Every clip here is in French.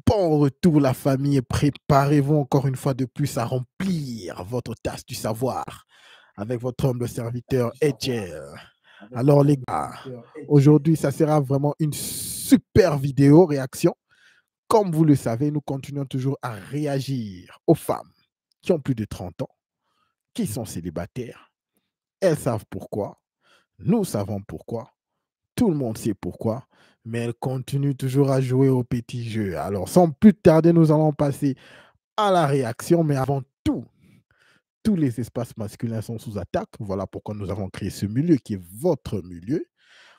Bon retour la famille et préparez-vous encore une fois de plus à remplir votre tasse du savoir avec votre humble serviteur Etiel. Alors les gars, aujourd'hui ça sera vraiment une super vidéo réaction. Comme vous le savez, nous continuons toujours à réagir aux femmes qui ont plus de 30 ans, qui sont célibataires. Elles savent pourquoi, nous savons pourquoi. Tout le monde sait pourquoi, mais elle continue toujours à jouer au petit jeu. Alors, sans plus tarder, nous allons passer à la réaction, mais avant tout, tous les espaces masculins sont sous attaque. Voilà pourquoi nous avons créé ce milieu qui est votre milieu,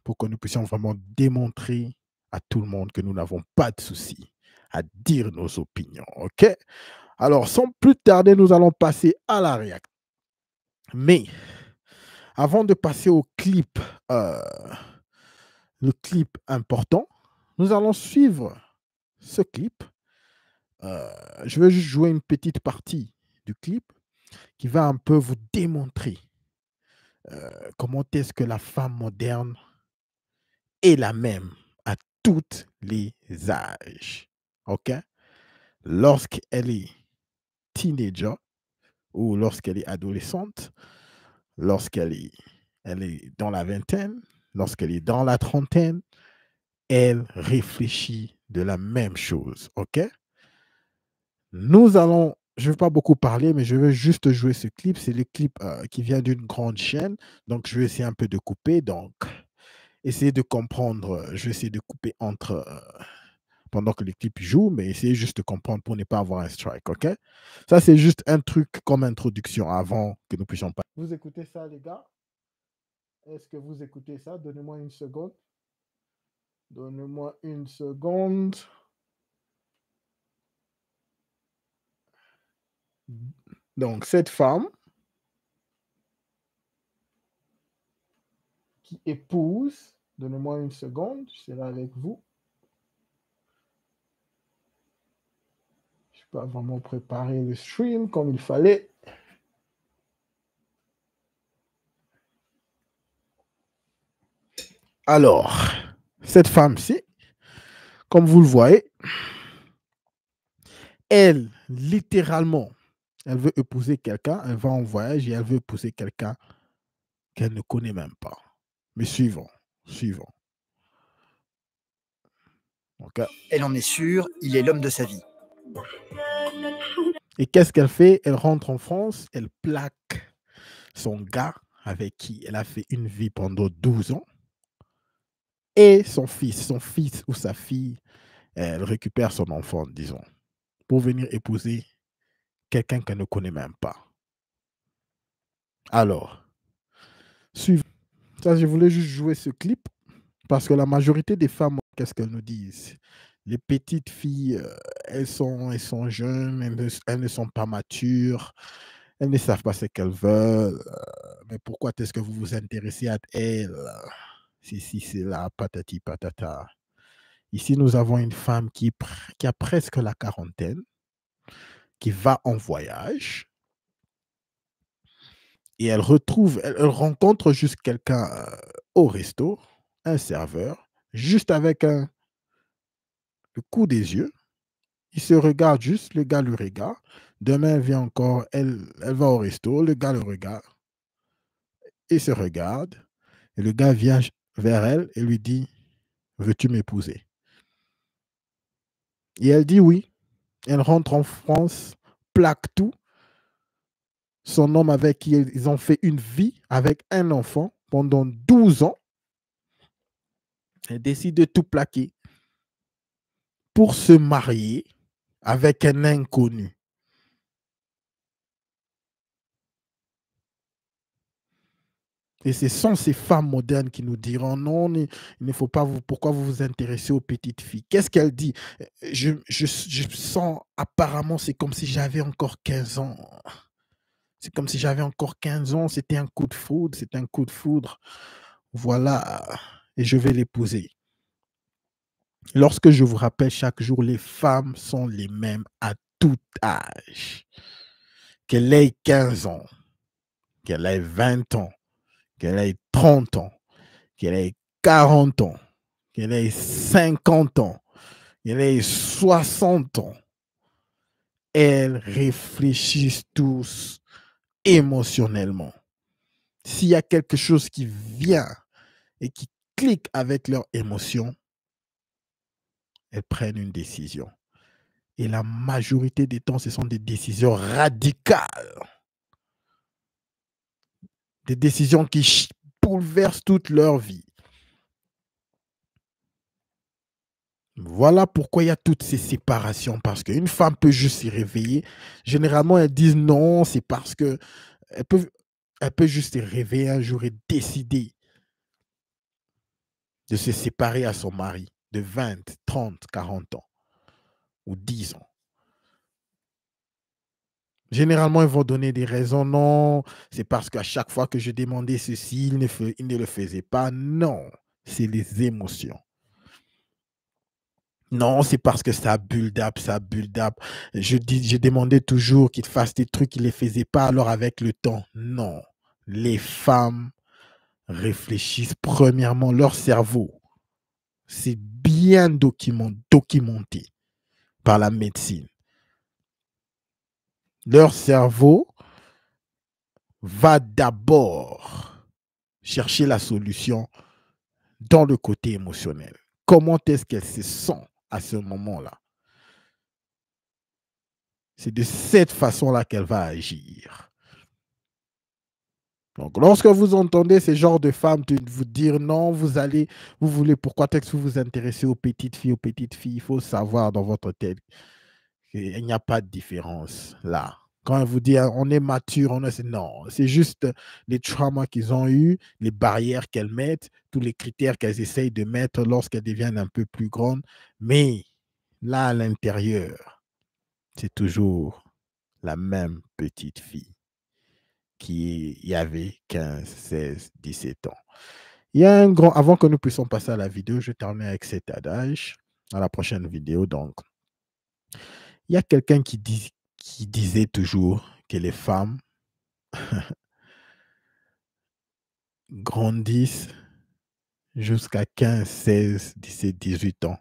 pour que nous puissions vraiment démontrer à tout le monde que nous n'avons pas de souci à dire nos opinions. OK? Alors, sans plus tarder, nous allons passer à la réaction. Mais avant de passer au clip, euh, le clip important, nous allons suivre ce clip. Je vais juste jouer une petite partie du clip qui va un peu vous démontrer comment est-ce que la femme moderne est la même à tous les âges. OK? Lorsqu'elle est teenager ou lorsqu'elle est adolescente, elle est dans la vingtaine, lorsqu'elle est dans la trentaine, elle réfléchit de la même chose. OK? Nous allons, je ne vais pas beaucoup parler, mais je vais juste jouer ce clip. C'est le clip qui vient d'une grande chaîne. Donc, je vais essayer un peu de couper. Donc, essayez de comprendre. Je vais essayer de couper entre pendant que le clip joue, mais essayez juste de comprendre pour ne pas avoir un strike. OK? Ça, c'est juste un truc comme introduction avant que nous puissions parler. Vous écoutez ça, les gars? Est-ce que vous écoutez ça? Donnez-moi une seconde. Donnez-moi une seconde. Donc, cette femme qui épouse, donnez-moi une seconde, je serai avec vous. Je n'ai pas vraiment préparé le stream comme il fallait. Alors, cette femme-ci, comme vous le voyez, elle, littéralement, elle veut épouser quelqu'un, elle va en voyage et elle veut épouser quelqu'un qu'elle ne connaît même pas. Mais suivons. Okay. Elle en est sûre, il est l'homme de sa vie. Et qu'est-ce qu'elle fait? Elle rentre en France, elle plaque son gars avec qui elle a fait une vie pendant 12 ans et son fils ou sa fille, elle récupère son enfant, disons, pour venir épouser quelqu'un qu'elle ne connaît même pas. Alors, suivant. Ça, je voulais juste jouer ce clip parce que la majorité des femmes, qu'est-ce qu'elles nous disent? Les petites filles, elles sont jeunes, elles ne sont pas matures, elles ne savent pas ce qu'elles veulent. Mais pourquoi est-ce que vous vous intéressez à elles? Si, c'est là, patati patata. Ici, nous avons une femme qui a presque la quarantaine, qui va en voyage et elle rencontre juste quelqu'un au resto, un serveur, juste avec le coup des yeux. Il se regarde juste, le gars le regarde. Demain, elle vient encore, elle va au resto, le gars le regarde. Il se regarde et le gars vient vers elle et lui dit, veux-tu m'épouser? Et elle dit oui. Elle rentre en France, plaque tout. Son homme avec qui ils ont fait une vie avec un enfant pendant 12 ans. Elle décide de tout plaquer pour se marier avec un inconnu. Et ce sont ces femmes modernes qui nous diront non, il ne faut pas pourquoi vous vous intéressez aux petites filles. Qu'est-ce qu'elle dit? Je sens apparemment, c'est comme si j'avais encore 15 ans. C'est comme si j'avais encore 15 ans, c'était un coup de foudre, c'est un coup de foudre. Voilà, et je vais l'épouser. Lorsque je vous rappelle chaque jour, les femmes sont les mêmes à tout âge. Qu'elle ait 15 ans, qu'elle ait 20 ans, qu'elle ait 30 ans, qu'elle ait 40 ans, qu'elle ait 50 ans, elle ait 60 ans, elles réfléchissent tous émotionnellement. S'il y a quelque chose qui vient et qui clique avec leurs émotions, elles prennent une décision. Et la majorité des temps, ce sont des décisions radicales. Des décisions qui bouleversent toute leur vie. Voilà pourquoi il y a toutes ces séparations. Parce qu'une femme peut juste s'y réveiller. Généralement, elles disent non, c'est parce que elle peut juste se réveiller un jour et décider de se séparer à son mari de 20, 30, 40 ans ou 10 ans. Généralement, ils vont donner des raisons. Non, c'est parce qu'à chaque fois que je demandais ceci, il ne le faisait pas. Non, c'est les émotions. Non, c'est parce que ça build up, ça build up. Je demandais toujours qu'ils fassent des trucs qu'ils ne les faisaient pas, alors avec le temps. Non, les femmes réfléchissent premièrement leur cerveau. C'est bien documenté par la médecine. Leur cerveau va d'abord chercher la solution dans le côté émotionnel. Comment est-ce qu'elle se sent à ce moment-là? C'est de cette façon-là qu'elle va agir. Donc, lorsque vous entendez ce genre de femmes vous dire non, vous voulez, pourquoi est-ce que vous vous intéressez aux petites filles, il faut savoir dans votre tête qu'il n'y a pas de différence là. Quand elle vous dit on est mature, non, c'est juste les traumas qu'ils ont eus, les barrières qu'elles mettent, tous les critères qu'elles essayent de mettre lorsqu'elles deviennent un peu plus grandes. Mais là, à l'intérieur, c'est toujours la même petite fille qui y avait 15, 16, 17 ans. Il y a un grand, avant que nous puissions passer à la vidéo, je termine avec cet adage à la prochaine vidéo. Donc, il y a quelqu'un qui disait toujours que les femmes grandissent jusqu'à 15, 16, 17, 18 ans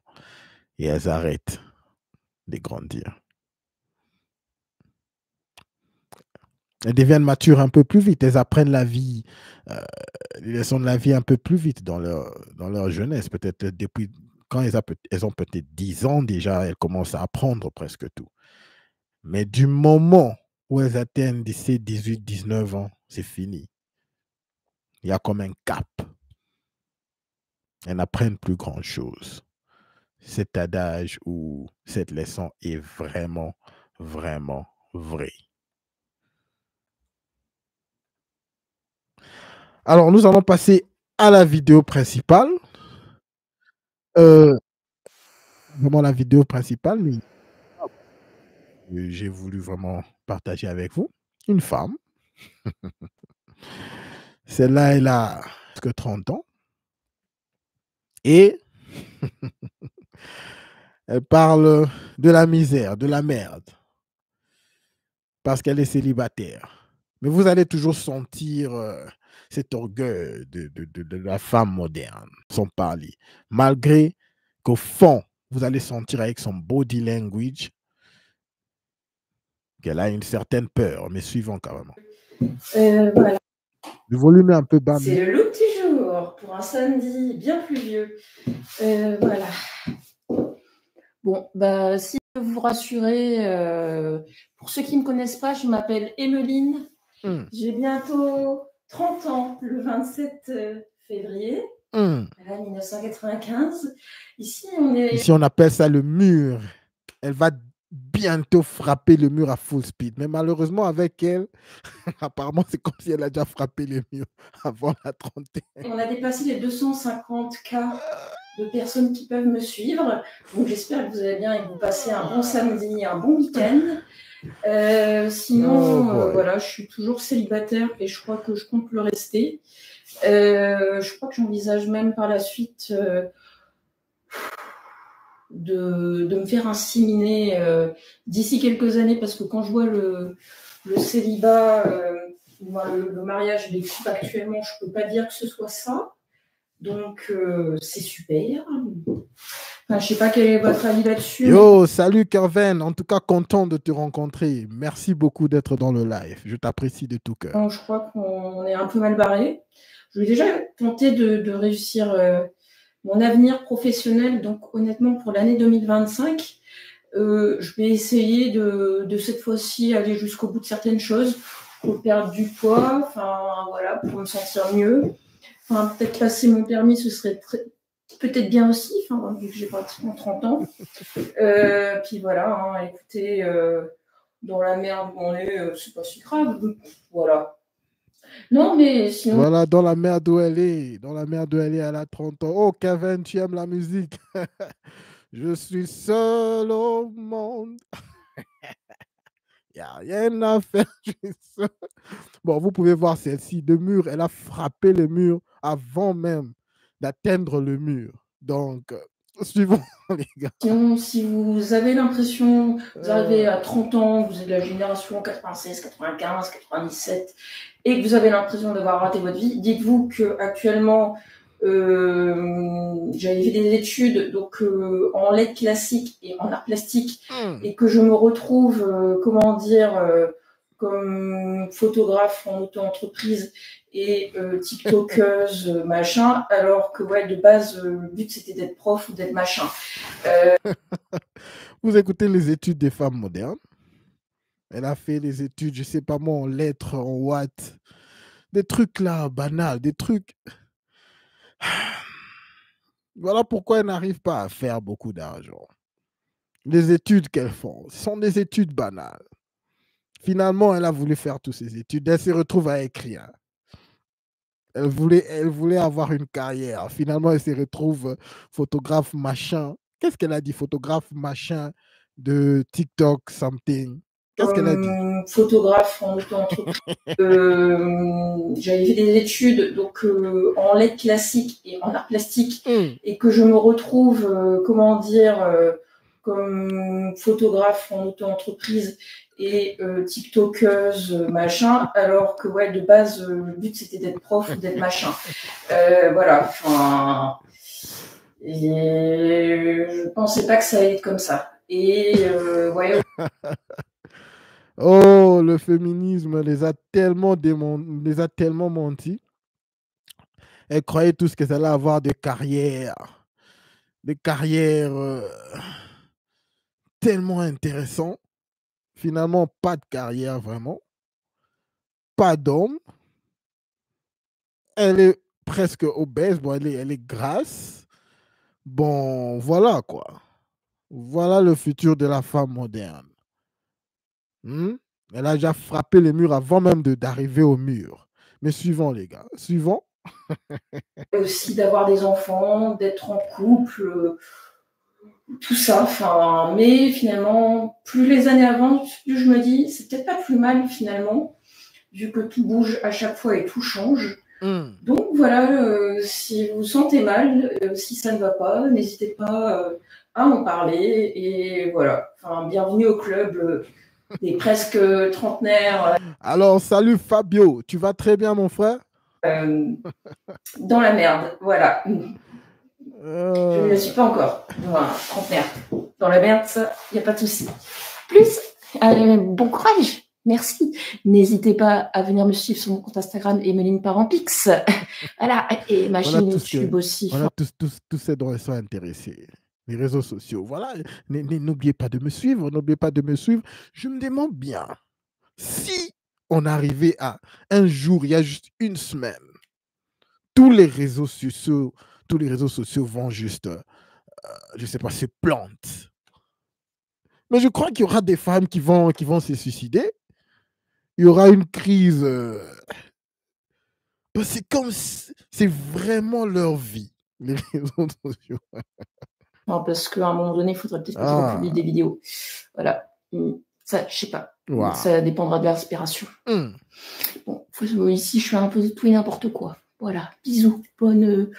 et elles arrêtent de grandir. Elles deviennent matures un peu plus vite, elles apprennent la vie, les leçons de la vie un peu plus vite dans leur jeunesse. Peut-être depuis quand elles ont peut-être 10 ans déjà, elles commencent à apprendre presque tout. Mais du moment où elles atteignent 17, 18, 19 ans, c'est fini. Il y a comme un cap. Elles n'apprennent plus grand-chose. Cet adage ou cette leçon est vraiment, vraiment vrai. Alors, nous allons passer à la vidéo principale. Vraiment la vidéo principale, mais j'ai voulu vraiment partager avec vous. Une femme. Celle-là, elle a presque 30 ans. Et elle parle de la misère, de la merde. Parce qu'elle est célibataire. Mais vous allez toujours sentir cet orgueil de la femme moderne, sans parler. Malgré qu'au fond, vous allez sentir avec son body language qu'elle a une certaine peur, mais suivons quand même. Voilà. Le volume est un peu bas. C'est le look du jour pour un samedi bien pluvieux. Voilà. Bon, bah, si je veux vous rassurer, pour ceux qui ne me connaissent pas, je m'appelle Emeline. J'ai bientôt 30 ans, le 27 février 1995. Ici, on appelle ça le mur. Elle va bientôt frapper le mur à full speed. Mais malheureusement, avec elle, apparemment, c'est comme si elle a déjà frappé le mur avant la trentaine. On a dépassé les 250 cas de personnes qui peuvent me suivre. Donc, j'espère que vous allez bien et que vous passez un bon samedi, un bon week-end. Sinon, voilà, je suis toujours célibataire et je crois que je compte le rester. Je crois que j'envisage même par la suite de me faire inséminer d'ici quelques années, parce que quand je vois le célibat, le mariage des couples actuellement, je ne peux pas dire que ce soit ça. Donc, c'est super. Enfin, je sais pas quel est votre avis là-dessus. Yo, salut Kerven. En tout cas, content de te rencontrer. Merci beaucoup d'être dans le live. Je t'apprécie de tout cœur. Je crois qu'on est un peu mal barré. Je vais déjà tenter de réussir mon avenir professionnel. Donc, honnêtement, pour l'année 2025, je vais essayer de cette fois-ci aller jusqu'au bout de certaines choses pour perdre du poids, enfin voilà, pour me sentir mieux. Enfin, peut-être passer mon permis, ce serait peut-être bien aussi, enfin, vu que j'ai pratiquement 30 ans. Puis voilà, hein, écoutez, dans la merde où on est, c'est pas si grave. Voilà. Non, mais sinon. Voilà, dans la merde où elle est. Dans la merde où elle est, elle a 30 ans. Oh, Kevin, tu aimes la musique. Je suis seul au monde. Il n'y a rien à faire. Je suis seul. Bon, vous pouvez voir celle-ci. Le mur, elle a frappé le mur avant même d'atteindre le mur. Donc, suivons, les gars. Sinon, si vous avez l'impression, vous arrivez à 30 ans, vous êtes de la génération 96, 95, 97, et que vous avez l'impression d'avoir raté votre vie, dites-vous qu'actuellement, j'avais fait des études donc, en lettres classiques et en arts plastiques, et que je me retrouve, comme photographe en auto-entreprise et tiktokeuse, machin, alors que ouais, de base, le but c'était d'être prof ou d'être machin. Vous écoutez les études des femmes modernes. Elle a fait les études, je ne sais pas moi, en lettres, en what. Des trucs là, banals, des trucs. Voilà pourquoi elle n'arrive pas à faire beaucoup d'argent. Les études qu'elles font sont des études banales. Finalement, elle a voulu faire toutes ces études. Elle se retrouve à écrire. Elle voulait avoir une carrière. Finalement, elle se retrouve photographe machin. Qu'est-ce qu'elle a dit? Photographe machin de TikTok something. Qu'est-ce qu'elle a dit? Photographe en auto-entreprise. J'avais fait des études donc, en lettres classiques et en arts plastiques et que je me retrouve, comme photographe en auto-entreprise et tiktokeuse, machin, alors que ouais, de base, le but c'était d'être prof ou d'être machin. Voilà, enfin, et je pensais pas que ça allait être comme ça. Et ouais. Oh, le féminisme les a tellement menti. Elle croyait tous qu'elles allaient avoir des carrières tellement intéressantes. Finalement, pas de carrière vraiment. Pas d'homme. Elle est presque obèse. Bon, elle est grasse. Bon, voilà quoi. Voilà le futur de la femme moderne. Elle a déjà frappé les murs avant même d'arriver au mur. Mais suivons, les gars. Suivons. Aussi d'avoir des enfants, d'être en couple, tout ça. Enfin, mais finalement, plus les années avancent, plus je me dis, c'est peut-être pas plus mal finalement, vu que tout bouge à chaque fois et tout change. Donc voilà, si vous vous sentez mal, si ça ne va pas, n'hésitez pas à en parler. Et voilà, enfin, bienvenue au club des presque trentenaires. Alors, salut Fabio, tu vas très bien mon frère? Dans la merde, voilà. Je ne le suis pas encore, voilà, trentenaire. Dans la merde, ça, il n'y a pas de souci. Plus, bon courage. Merci. N'hésitez pas à venir me suivre sur mon compte Instagram Emeline Parampix. Voilà, et ma chaîne YouTube aussi. Voilà tous ces dont elles sont intéressés. Les réseaux sociaux. Voilà, n'oubliez pas de me suivre. N'oubliez pas de me suivre. Je me demande bien si on arrivait à un jour, il y a juste une semaine, tous les réseaux sociaux vont juste, je ne sais pas, se plantent. Mais je crois qu'il y aura des femmes qui vont se suicider. Il y aura une crise. C'est comme c'est vraiment leur vie, les réseaux sociaux. Non, parce qu'à un moment donné, il faudrait peut-être que je republie des vidéos. Voilà. Ça, je sais pas. Wow. Ça dépendra de l'inspiration. Bon, ici, je fais un peu de tout et n'importe quoi. Voilà. Bisous. Bonne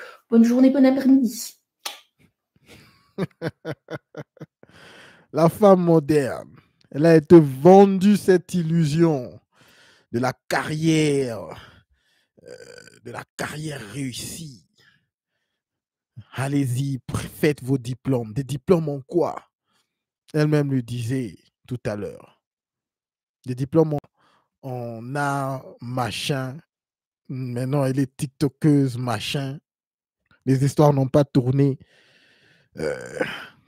journée, bon après-midi. La femme moderne, elle a été vendue cette illusion de la carrière réussie. Allez-y, faites vos diplômes. Des diplômes en quoi? Elle-même le disait tout à l'heure. Des diplômes en art, machin. Maintenant, elle est tiktokeuse, machin. Les histoires n'ont pas tourné euh,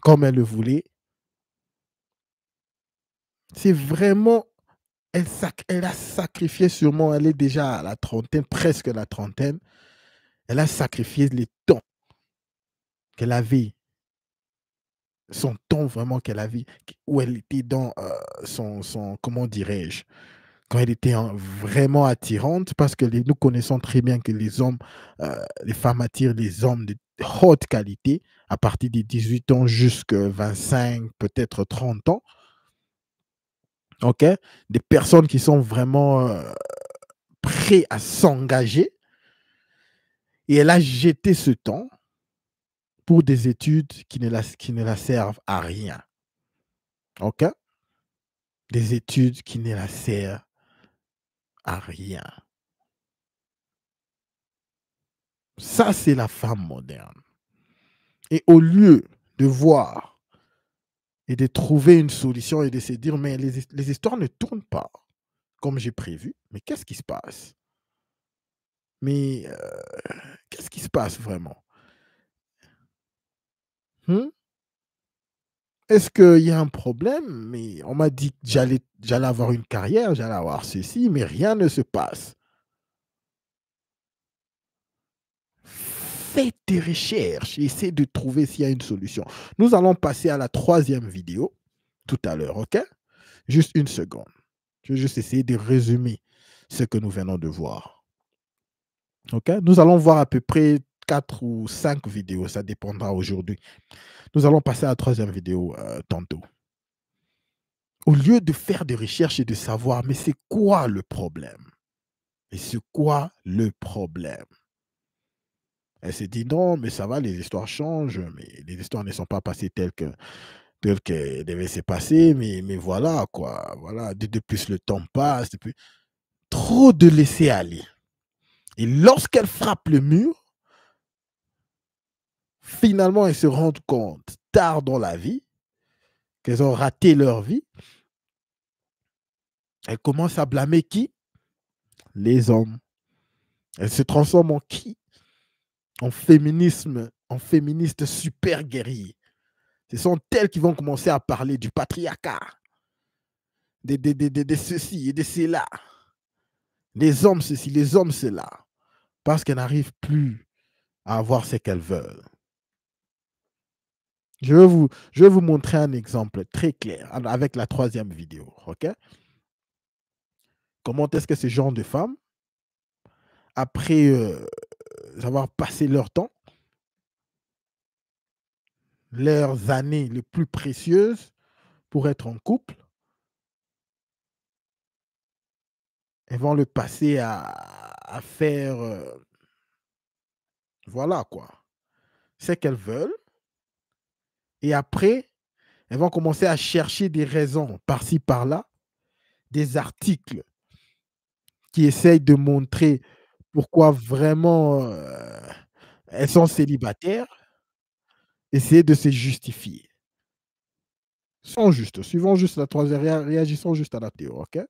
comme elle le voulait. C'est vraiment... Elle a sacrifié sûrement, elle est déjà à la trentaine, presque la trentaine. Elle a sacrifié les temps qu'elle avait, son temps vraiment qu'elle avait, où elle était dans comment dirais-je, quand elle était vraiment attirante, parce que nous connaissons très bien que les femmes attirent les hommes de haute qualité à partir des 18 ans jusqu'à 25, peut-être 30 ans. OK? Des personnes qui sont vraiment prêtes à s'engager. Et elle a jeté ce temps pour des études qui ne la servent à rien. OK? Des études qui ne la servent à rien. Ça, c'est la femme moderne. Et au lieu de voir et de trouver une solution et de se dire, mais les histoires ne tournent pas comme j'ai prévu, mais qu'est-ce qui se passe? Mais qu'est-ce qui se passe vraiment? Est-ce qu'il y a un problème? Mais on m'a dit que j'allais avoir une carrière, j'allais avoir ceci, mais rien ne se passe. Faites des recherches, essayez de trouver s'il y a une solution. Nous allons passer à la 3e vidéo tout à l'heure, OK? Juste une seconde. Je vais juste essayer de résumer ce que nous venons de voir. OK? Nous allons voir à peu près 4 ou 5 vidéos, ça dépendra aujourd'hui. Nous allons passer à la 3e vidéo tantôt. Au lieu de faire des recherches et de savoir, mais c'est quoi le problème? Et c'est quoi le problème? Elle s'est dit, non, mais ça va, les histoires changent, mais les histoires ne sont pas passées telles qu'elles devaient se passer, mais voilà, quoi. Voilà, de plus le temps passe, trop de laisser aller. Et lorsqu'elle frappe le mur, finalement, elles se rendent compte, tard dans la vie, qu'elles ont raté leur vie. Elles commencent à blâmer qui? Les hommes. Elles se transforment en qui? En féministe super guerrier. Ce sont elles qui vont commencer à parler du patriarcat, de ceci et de cela. Les hommes ceci, les hommes cela. Parce qu'elles n'arrivent plus à avoir ce qu'elles veulent. Je vais vous montrer un exemple très clair avec la 3e vidéo. OK? Comment est-ce que ce genre de femmes, après avoir passé leur temps, leurs années les plus précieuses pour être en couple, elles vont le passer à faire, voilà quoi, ce qu'elles veulent. Et après, elles vont commencer à chercher des raisons par-ci, par-là, des articles qui essayent de montrer pourquoi vraiment elles sont célibataires, essayer de se justifier. Suivons juste la 3e, réagissons juste à la théorie, OK?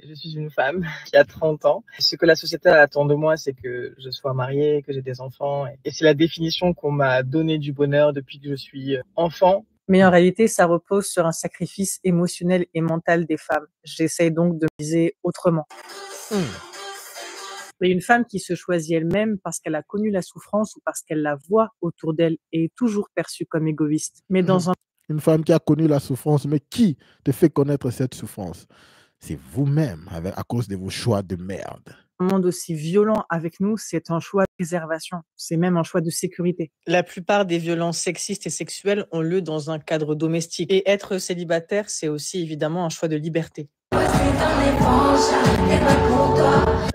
Je suis une femme qui a 30 ans. Ce que la société attend de moi, c'est que je sois mariée, que j'ai des enfants. Et c'est la définition qu'on m'a donnée du bonheur depuis que je suis enfant. Mais en réalité, ça repose sur un sacrifice émotionnel et mental des femmes. J'essaye donc de miser autrement. Mais une femme qui se choisit elle-même parce qu'elle a connu la souffrance ou parce qu'elle la voit autour d'elle est toujours perçue comme égoïste. Mais dans un... Une femme qui a connu la souffrance, mais qui te fait connaître cette souffrance? C'est vous-même, à cause de vos choix de merde. Un monde aussi violent avec nous, c'est un choix de préservation, c'est même un choix de sécurité. La plupart des violences sexistes et sexuelles ont lieu dans un cadre domestique. Et être célibataire, c'est aussi évidemment un choix de liberté.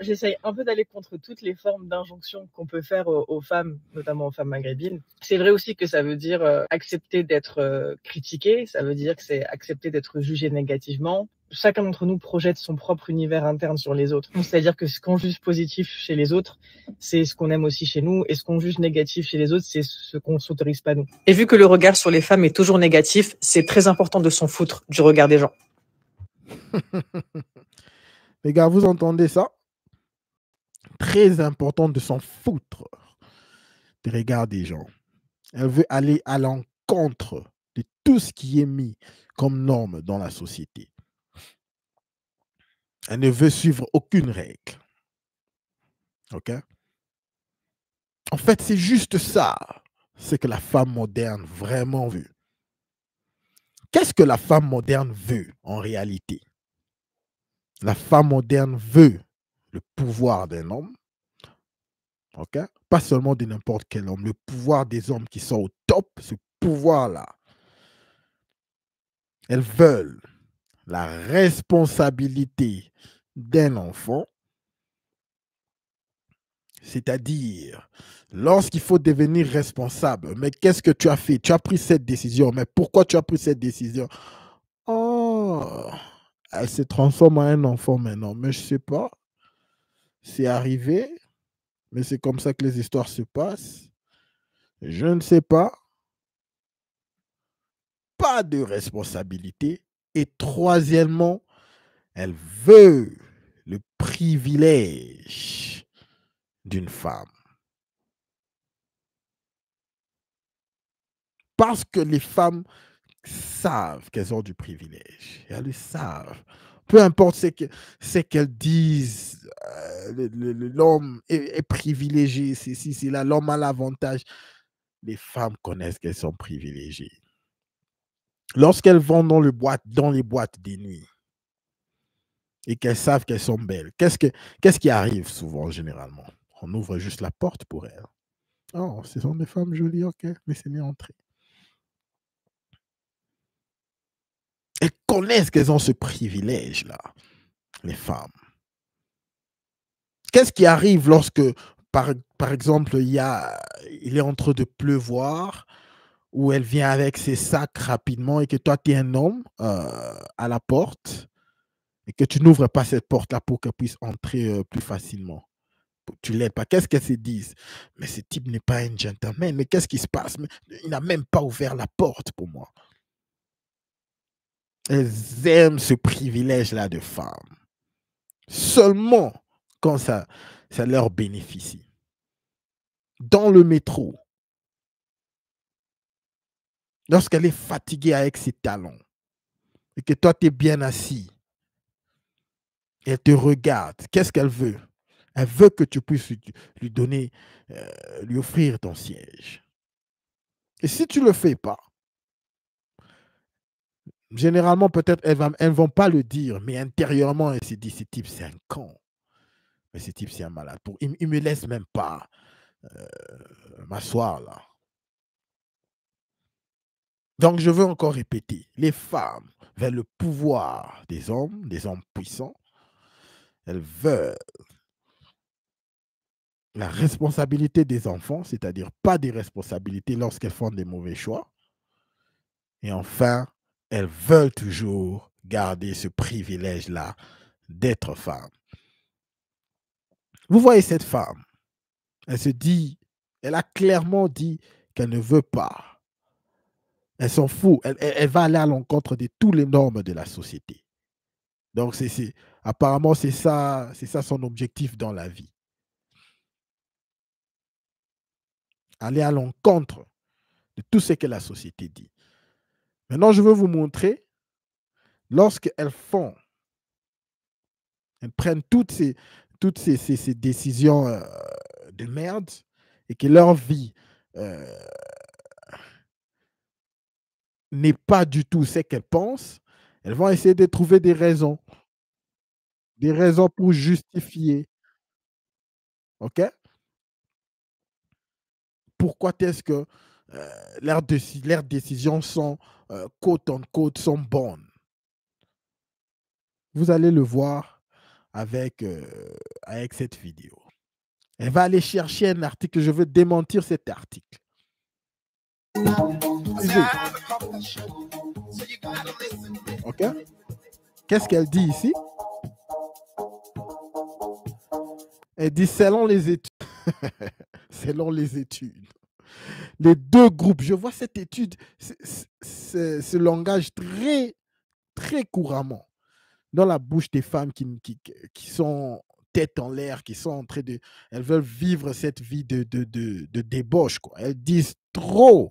J'essaye un peu d'aller contre toutes les formes d'injonction qu'on peut faire aux femmes, notamment aux femmes maghrébines. C'est vrai aussi que ça veut dire accepter d'être critiqué, ça veut dire que c'est accepter d'être jugé négativement. Chacun d'entre nous projette son propre univers interne sur les autres. C'est-à-dire que ce qu'on juge positif chez les autres, c'est ce qu'on aime aussi chez nous, et ce qu'on juge négatif chez les autres, c'est ce qu'on ne s'autorise pas nous. Et vu que le regard sur les femmes est toujours négatif, c'est très important de s'en foutre du regard des gens. Les gars, vous entendez ça? Très important de s'en foutre des regards des gens. Elle veut aller à l'encontre de tout ce qui est mis comme norme dans la société. Elle ne veut suivre aucune règle. OK? En fait, c'est juste ça, ce que la femme moderne vraiment veut. Qu'est-ce que la femme moderne veut en réalité? La femme moderne veut le pouvoir d'un homme, ok? Pas seulement de n'importe quel homme, le pouvoir des hommes qui sont au top, ce pouvoir-là. Elles veulent la responsabilité d'un enfant, c'est-à-dire lorsqu'il faut devenir responsable. Mais qu'est-ce que tu as fait? Tu as pris cette décision. Mais pourquoi tu as pris cette décision? Oh, elle se transforme en un enfant maintenant. Mais je ne sais pas. C'est arrivé. Mais c'est comme ça que les histoires se passent. Je ne sais pas. Pas de responsabilité. Et troisièmement, elle veut le privilège d'une femme. Parce que les femmes savent qu'elles ont du privilège. Elles le savent. Peu importe ce qu'elles disent, l'homme est privilégié. C'est là, l'homme a l'avantage. Les femmes connaissent qu'elles sont privilégiées. Lorsqu'elles vont dans les boîtes de nuit et qu'elles savent qu'elles sont belles, qu'est-ce qui arrive souvent, généralement? On ouvre juste la porte pour elles. Oh, ce sont des femmes jolies, ok, laissez-les entrer. Elles connaissent qu'elles ont ce privilège-là, les femmes. Qu'est-ce qui arrive lorsque, par exemple, il est en train de pleuvoir, ou elle vient avec ses sacs rapidement et que toi, tu es un homme à la porte et que tu n'ouvres pas cette porte-là pour qu'elle puisse entrer plus facilement? Tu l'aides pas. Qu'est-ce qu'elles se disent? Mais ce type n'est pas un gentleman. Mais qu'est-ce qui se passe? Mais il n'a même pas ouvert la porte pour moi. Elles aiment ce privilège-là de femme. Seulement quand ça leur bénéficie. Dans le métro, lorsqu'elle est fatiguée avec ses talons et que toi, tu es bien assis, elle te regarde, qu'est-ce qu'elle veut? Elle veut que tu puisses lui donner, lui offrir ton siège. Et si tu ne le fais pas, généralement, peut-être, elles ne vont pas le dire, mais intérieurement, elles se disent, ce type, c'est un con. Mais ce type, c'est un malade. Il ne me laisse même pas m'asseoir là. Donc, je veux encore répéter, les femmes veulent le pouvoir des hommes puissants. Elles veulent la responsabilité des enfants, c'est-à-dire pas des responsabilités lorsqu'elles font des mauvais choix. Et enfin, elles veulent toujours garder ce privilège-là d'être femme. Vous voyez cette femme, elle se dit, elle a clairement dit qu'elle ne veut pas. Elle s'en fout, elle va aller à l'encontre de toutes les normes de la société. Donc, apparemment, c'est ça son objectif dans la vie. Aller à l'encontre de tout ce que la société dit. Maintenant, je veux vous montrer, lorsqu'elles prennent toutes ces décisions de merde et que leur vie n'est pas du tout ce qu'elles pensent, elles vont essayer de trouver des raisons pour justifier. OK? Pourquoi est-ce que leurs décisions sont quote unquote sont bonnes? Vous allez le voir avec cette vidéo. Elle va aller chercher un article. Je veux démentir cet article. OK? Qu'est-ce qu'elle dit ici? Elle dit selon les études. Selon les études. Les deux groupes. Je vois cette étude, ce langage très, très couramment dans la bouche des femmes qui sont tête en l'air, qui sont en train de... Elles veulent vivre cette vie de débauche, quoi. Elles disent trop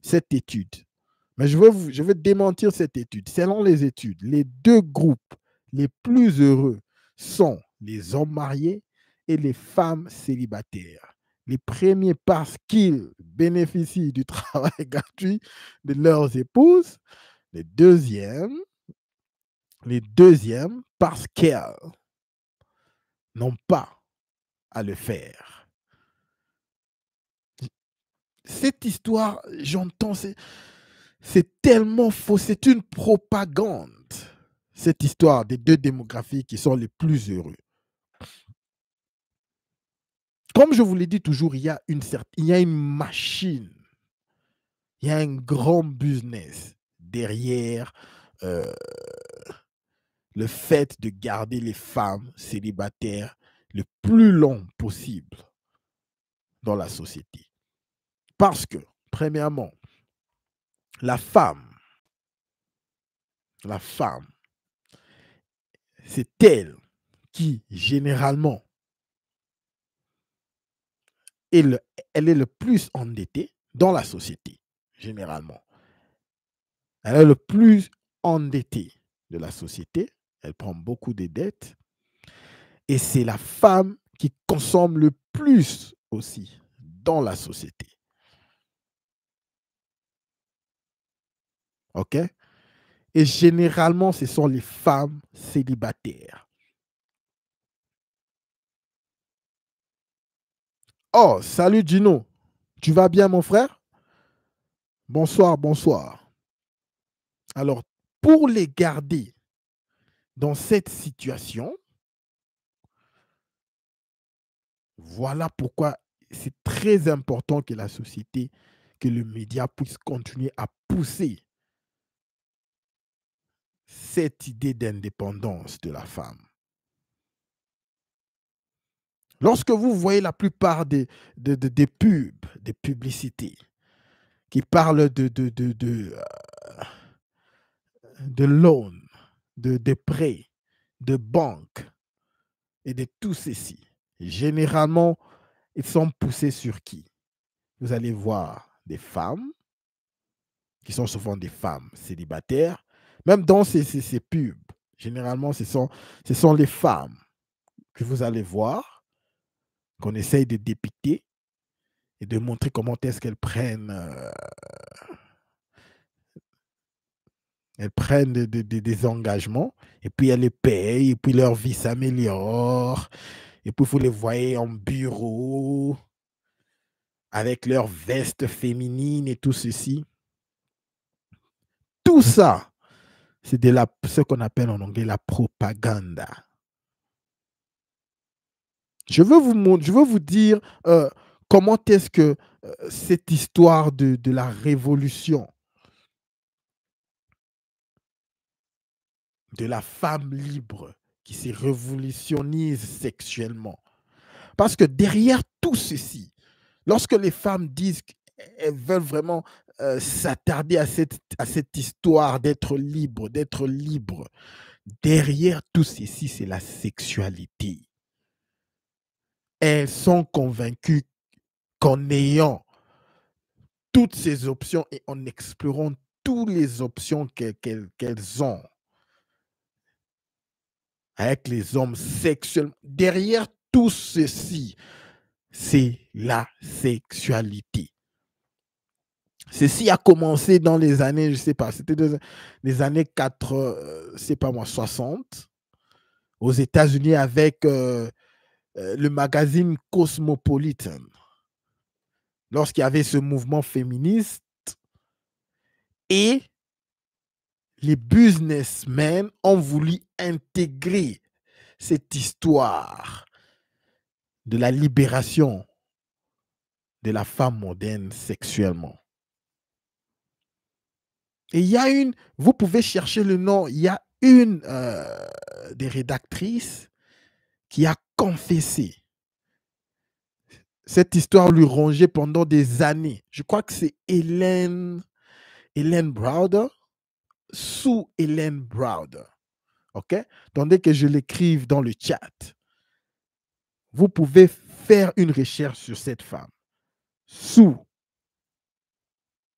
cette étude. Mais je veux démentir cette étude. Selon les études, les deux groupes les plus heureux sont les hommes mariés et les femmes célibataires. Les premiers parce qu'ils bénéficient du travail gratuit de leurs épouses. Les deuxièmes parce qu'elles n'ont pas à le faire. Cette histoire, j'entends, c'est tellement faux, c'est une propagande. Cette histoire des deux démographies qui sont les plus heureux. Comme je vous l'ai dit toujours, il y a une machine, il y a un grand business derrière le fait de garder les femmes célibataires le plus long possible dans la société. Parce que, premièrement, la femme, c'est elle qui, généralement, elle est le plus endettée dans la société, généralement. Elle est le plus endettée de la société. Elle prend beaucoup de dettes. Et c'est la femme qui consomme le plus aussi dans la société. OK? Et généralement, ce sont les femmes célibataires. Oh, salut Gino. Tu vas bien, mon frère? Bonsoir, bonsoir. Alors, pour les garder dans cette situation, voilà pourquoi c'est très important que la société, que le média puisse continuer à pousser cette idée d'indépendance de la femme. Lorsque vous voyez la plupart des pubs, des publicités qui parlent de loans, de prêts, de banques et de tout ceci, généralement, ils sont poussés sur qui? Vous allez voir des femmes, qui sont souvent des femmes célibataires, même dans ces pubs, généralement, ce sont les femmes que vous allez voir, qu'on essaye de dépicter et de montrer comment est-ce qu'elles prennent, des engagements, et puis elles les payent, et puis leur vie s'améliore, et puis vous les voyez en bureau, avec leur veste féminine et tout ceci. Tout ça, c'est ce qu'on appelle en anglais la propaganda. Je veux vous dire comment est-ce que cette histoire de la révolution de la femme libre qui se révolutionnise sexuellement. Parce que derrière tout ceci, lorsque les femmes disent qu'elles veulent vraiment s'attarder à cette histoire d'être libre, derrière tout ceci, c'est la sexualité. Elles sont convaincues qu'en ayant toutes ces options et en explorant toutes les options qu'elles ont avec les hommes sexuellement, derrière tout ceci, c'est la sexualité. Ceci a commencé dans les années, je ne sais pas, c'était les années 60, aux États-Unis avec le magazine Cosmopolitan. Lorsqu'il y avait ce mouvement féministe et les businessmen ont voulu intégrer cette histoire de la libération de la femme moderne sexuellement. Et il y a une, vous pouvez chercher le nom, il y a une des rédactrices qui a confessé. Cette histoire lui rongeait pendant des années. Je crois que c'est Hélène Browder, sous Hélène Browder. OK? Attendez que je l'écrive dans le chat. Vous pouvez faire une recherche sur cette femme. Sous.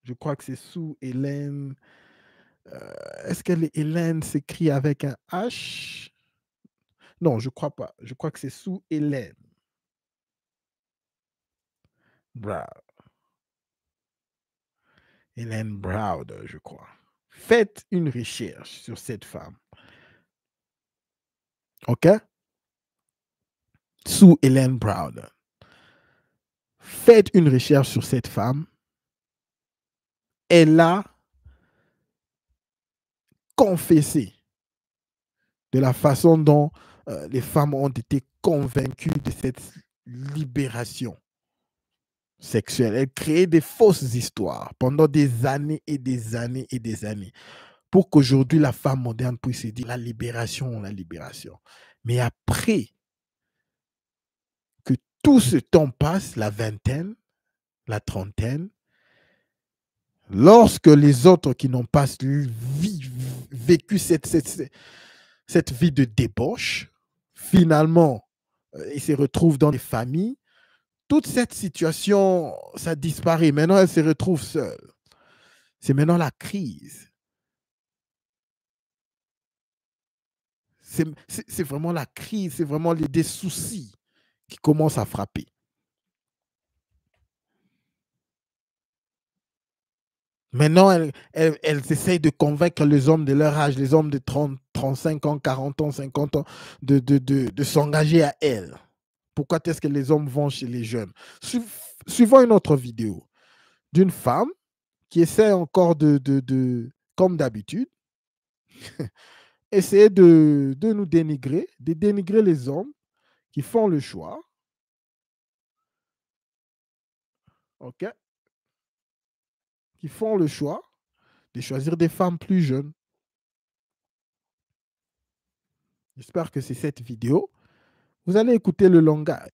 Je crois que c'est sous Hélène. Est-ce que Hélène s'écrit avec un H? Non, je ne crois pas. Je crois que c'est sous Hélène. Browder. Hélène Browder, je crois. Faites une recherche sur cette femme. OK? Sous Hélène Browder. Faites une recherche sur cette femme. Elle a confessé de la façon dont les femmes ont été convaincues de cette libération sexuelle. Elle créait des fausses histoires pendant des années et des années et des années pour qu'aujourd'hui la femme moderne puisse se dire la libération. Mais après que tout ce temps passe, la vingtaine, la trentaine, lorsque les autres qui n'ont pas vécu cette vie de débauche, finalement, ils se retrouvent dans des familles, toute cette situation, ça disparaît. Maintenant, elle se retrouve seule. C'est maintenant la crise. C'est vraiment la crise, c'est vraiment des soucis qui commencent à frapper. Maintenant, elles essayent de convaincre les hommes de leur âge, les hommes de 30, 35 ans, 40 ans, 50 ans, de s'engager à elles. Pourquoi est-ce que les hommes vont chez les jeunes? Suivons une autre vidéo d'une femme qui essaie encore comme d'habitude, essayer de nous dénigrer, de dénigrer les hommes qui font le choix. OK? Qui font le choix de choisir des femmes plus jeunes. J'espère que c'est cette vidéo. Vous allez écouter le langage.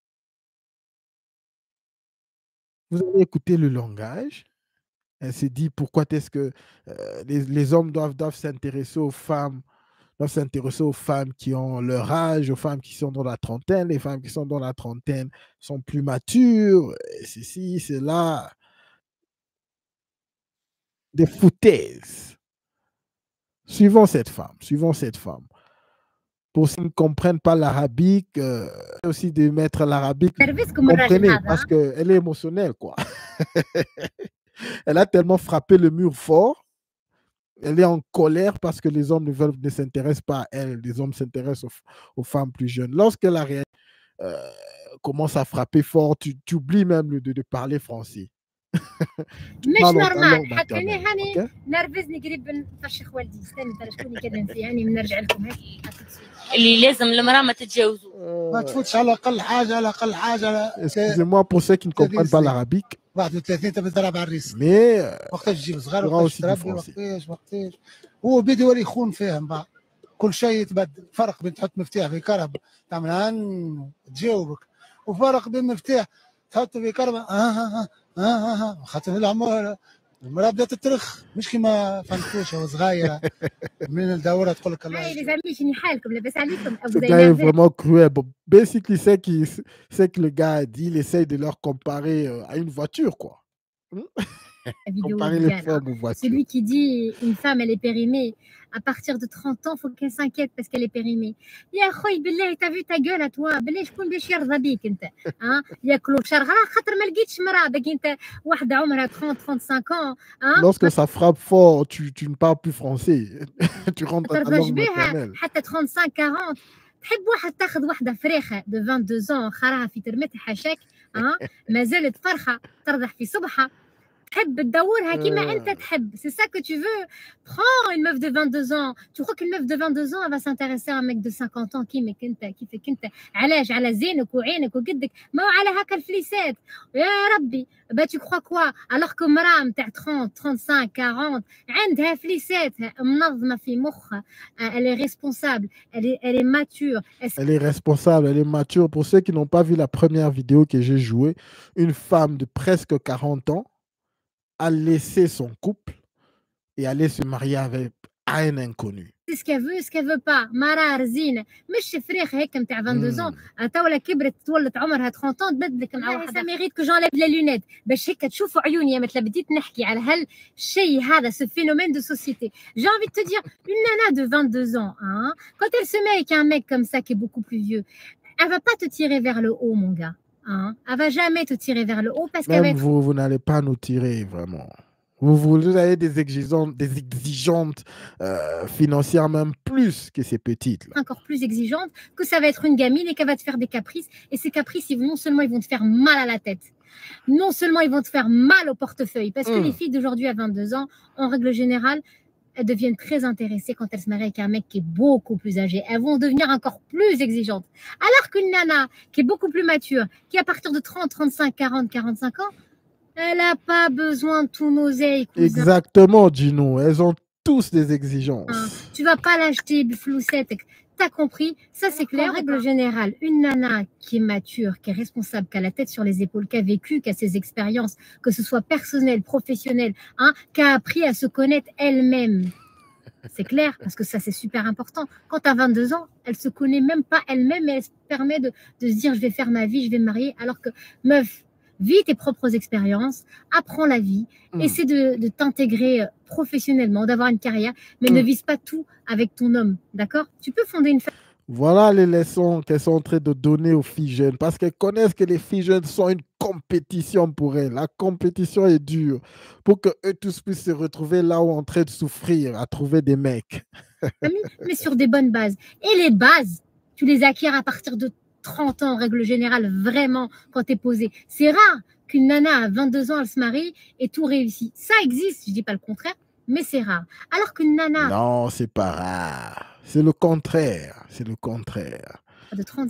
Vous allez écouter le langage. Elle se dit pourquoi est-ce que les hommes doivent s'intéresser aux femmes, qui ont leur âge, aux femmes qui sont dans la trentaine. Les femmes qui sont dans la trentaine sont plus matures. Ceci, cela. Des foutaises. Suivons cette femme. Pour ceux qui ne comprennent pas l'arabique, aussi de mettre l'arabique, comprenez, parce qu'elle est émotionnelle, quoi. Elle a tellement frappé le mur fort, elle est en colère parce que les hommes ne s'intéressent pas à elle, les hommes s'intéressent aux femmes plus jeunes. Lorsque la réalité commence à frapper fort, tu oublies même de parler français. مش نورمال حتى انا هاني نرفزني قريب نفشخ والدي استنى ترى شكون اللي كذا هاني بنرجع لكم هيك اللي لازم المراه ما تتجاوزوا ما تفوتش على اقل حاجه Excusez-moi pour ceux qui ne comprennent pas l'arabique. 31 تبي تضرب على الريس Mais وقتاش تجيب صغار وقتاش تربي وقتاش هو بيدي ولي يخون فيهم بعض كل شيء يتبدل فرق بين تحط مفتاح في كهرباء تعمل تجاوبك وفرق بين مفتاح تحط في كهرباء خاطر العمر المراه بدات تترخ مش كيما فنكوشه وصغيره من الدوره تقول لك الله هاي لي شنو حالكم لاباس عليكم ابو ce gars est vraiment cruel. Bon, basically, c'est que le gars a dit, il essaye de leur comparer à une voiture, quoi. Comparer les femmes aux voitures. Celui qui dit une femme elle est périmée à partir de 30 ans faut qu'elle s'inquiète parce qu'elle est périmée. يا خويا بالله t'as vu ta gueule à toi بالله شكون باش يرضى بيك انت ياكلوا بشرغره خاطر ما لقيتش مراه باقي انت واحده عمرها 30 35 ans Lorsque ça frappe fort tu ne parles plus français. Tu rentres dans la langue maternelle. حتى 35 40 تحب واحد تاخذ واحده فريخه de 22 ans خراها في ترمتها حاشاك ما زالت فرخه ترضح في صبحها C'est ça que tu veux. Prends une meuf de 22 ans. Tu crois qu'une meuf de 22 ans elle va s'intéresser à un mec de 50 ans كيفك انت علاش على زينك وعينك وقدك ما على هكا الفليسات يا ربي. Bah tu crois quoi alors que مرأة نتاع 30 35 40 عندها فليساتها منظمه في مخها. Elle est responsable, elle est mature. Elle est responsable, elle est mature. Pour ceux qui n'ont pas vu la première vidéo que j'ai jouée, une femme de presque 40 ans a laissé son couple et allait se marier avec un inconnu. C'est ce qu'elle veut pas. مرأة رزينة مش فريخ هيك نتاع 22 ans. تو ولا كبرت تولت عمرها 30 ans تبدلك مع واحدة. Ça mérite que j'enlève les lunettes باش هيك تشوفوا عيوني يا مثل بديت نحكي على هالشيء هذا ce phénomène de société. J'ai envie de te dire une nana de 22 ans hein, quand elle se met avec un mec comme ça qui est beaucoup plus vieux, elle va pas te tirer vers le haut mon gars. Hein. Elle va jamais te tirer vers le haut parce qu'elle va être... vous n'allez pas nous tirer vraiment. Vous avez des exigeantes financières même plus que ces petites. Là. Encore plus exigeantes, que ça va être une gamine et qu'elle va te faire des caprices. Et ces caprices, non seulement ils vont te faire mal à la tête, non seulement ils vont te faire mal au portefeuille, parce que les filles d'aujourd'hui à 22 ans, en règle générale, elles deviennent très intéressées quand elles se marient avec un mec qui est beaucoup plus âgé. Elles vont devenir encore plus exigeantes. Alors qu'une nana qui est beaucoup plus mature, qui à partir de 30, 35, 40, 45 ans, elle n'a pas besoin de tous nos ailes. Exactement, Gino. Elles ont tous des exigences. Tu vas pas l'acheter, Floussette. T'as compris? Ça, c'est clair. En règle générale, une nana qui est mature, qui est responsable, qui a la tête sur les épaules, qui a vécu, qui a ses expériences, que ce soit personnelles, professionnelles, hein, qui a appris à se connaître elle-même. C'est clair, parce que ça, c'est super important. Quand tu as 22 ans, elle se connaît même pas elle-même et elle se permet de se dire, je vais faire ma vie, je vais me marier, alors que, meuf, vis tes propres expériences, apprends la vie, essaie de t'intégrer professionnellement, d'avoir une carrière, mais ne vise pas tout avec ton homme, d'accord? Tu peux fonder une famille. Voilà les leçons qu'elles sont en train de donner aux filles jeunes, parce qu'elles connaissent que les filles jeunes sont une compétition pour elles. La compétition est dure pour qu'eux tous puissent se retrouver là où en train de souffrir, à trouver des mecs. Mais sur des bonnes bases. Et les bases, tu les acquiers à partir de 30 ans en règle générale, vraiment, quand tu es posé. C'est rare qu'une nana à 22 ans, elle se marie et tout réussit. Ça existe, je ne dis pas le contraire, mais c'est rare. Alors qu'une nana... Non, c'est pas rare. C'est le contraire. C'est le contraire. De 30,